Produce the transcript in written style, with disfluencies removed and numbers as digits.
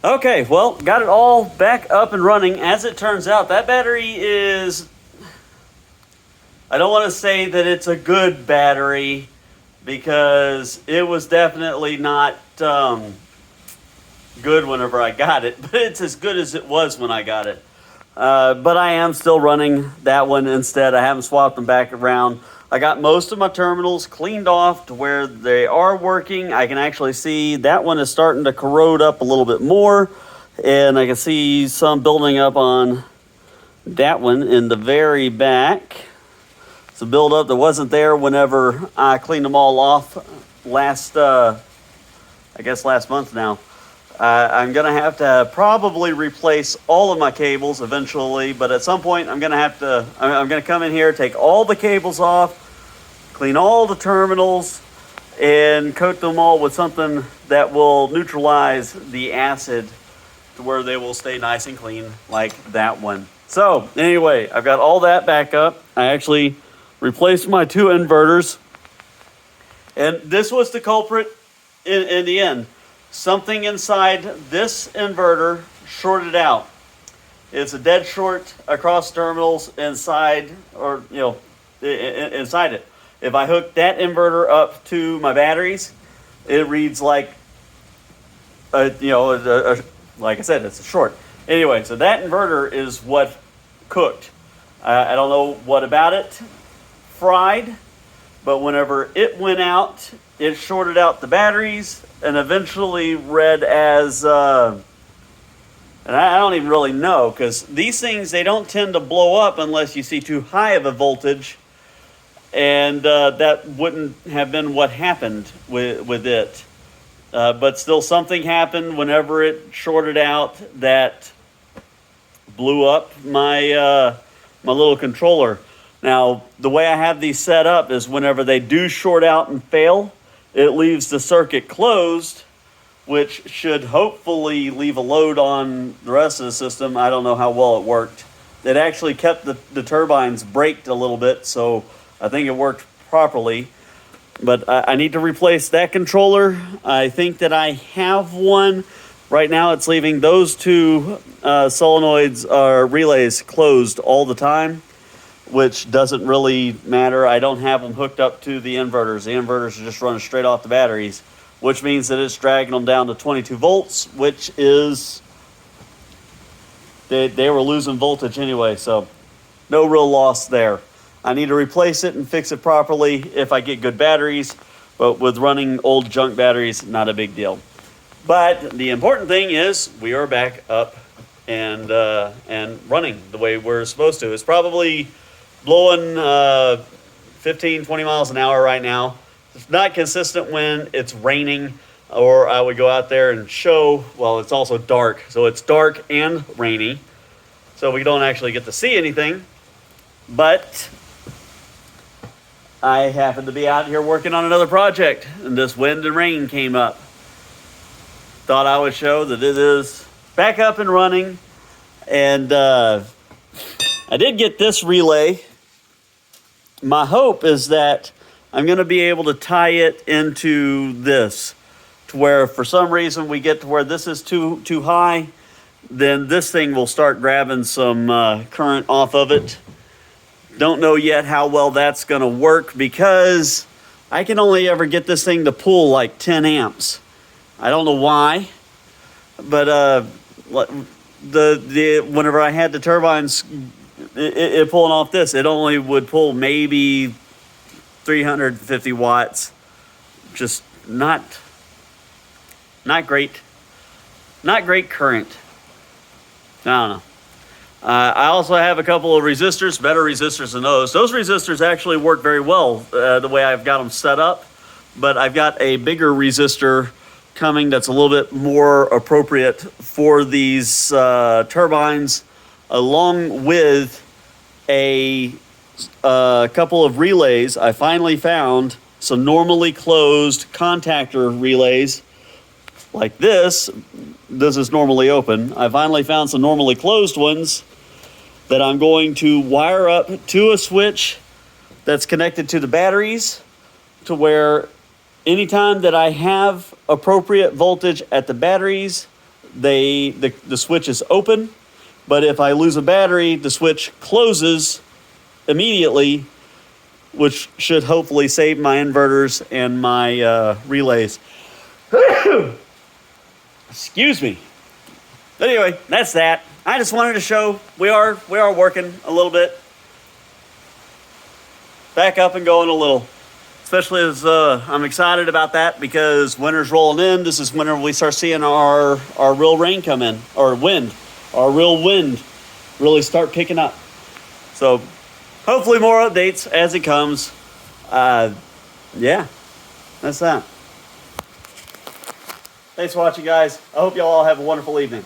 Okay, well, got it all back up and running. As it turns out, that battery is, I don't want to say that it's a good battery because it was definitely not good whenever I got it, but it's as good as it was when I got it. But I am still running that one instead. I haven't swapped them back around. I got most of my terminals cleaned off to where they are working. I can actually see that one is starting to corrode up a little bit more. And I can see some building up on that one in the very back. It's a buildup that wasn't there whenever I cleaned them all off last month now. I'm going to have to probably replace all of my cables eventually, but at some point I'm going to come in here, take all the cables off, clean all the terminals, and coat them all with something that will neutralize the acid to where they will stay nice and clean like that one. So anyway, I've got all that back up. I actually replaced my 2 inverters, and this was the culprit in the end. Something inside this inverter shorted out. It's a dead short across terminals inside, or inside it. If I hook that inverter up to my batteries, it reads like like I said, it's a short. Anyway, so that inverter is what cooked. I don't know what about it fried, but whenever it went out, it shorted out the batteries and eventually read as, and I don't even really know, because these things, they don't tend to blow up unless you see too high of a voltage, and that wouldn't have been what happened with it. But still, something happened whenever it shorted out that blew up my my little controller. Now, the way I have these set up is whenever they do short out and fail, it leaves the circuit closed, which should hopefully leave a load on the rest of the system. I don't know how well it worked. It actually kept the turbines braked a little bit, so I think it worked properly. But I need to replace that controller. I think that I have one. Right now it's leaving those 2 solenoids or relays closed all the time, which doesn't really matter. I don't have them hooked up to the inverters. The inverters are just running straight off the batteries, which means that it's dragging them down to 22 volts, which is, they were losing voltage anyway, so no real loss there. I need to replace it and fix it properly if I get good batteries, but with running old junk batteries, not a big deal. But the important thing is we are back up and running the way we're supposed to. It's probably blowing 15, 20 miles an hour right now. It's not consistent when it's raining, or I would go out there and show, well, it's also dark. So it's dark and rainy. So we don't actually get to see anything. But I happened to be out here working on another project, and this wind and rain came up. Thought I would show that it is back up and running. And I did get this relay. My hope is that I'm going to be able to tie it into this, to where if for some reason we get to where this is too high, then this thing will start grabbing some current off of it. Don't know yet how well that's going to work, because I can only ever get this thing to pull like 10 amps. I don't know why, but whenever I had the turbines it pulling off this, it only would pull maybe 350 watts. Just not great current. I don't know. I also have a couple of resistors, better resistors than those. Those resistors actually work very well the way I've got them set up, but I've got a bigger resistor coming that's a little bit more appropriate for these turbines, along with a couple of relays. I finally found some normally closed contactor relays like this. This is normally open. I finally found some normally closed ones that I'm going to wire up to a switch that's connected to the batteries, to where anytime that I have appropriate voltage at the batteries, the switch is open, but if I lose a battery, the switch closes immediately, which should hopefully save my inverters and my relays. Excuse me. But anyway, that's that. I just wanted to show we are working a little bit. Back up and going a little. Especially as I'm excited about that because winter's rolling in. This is whenever we start seeing our real rain come in, or wind. Our real wind really start picking up. So hopefully more updates as it comes. Yeah, that's that. Thanks for watching, guys. I hope y'all all have a wonderful evening.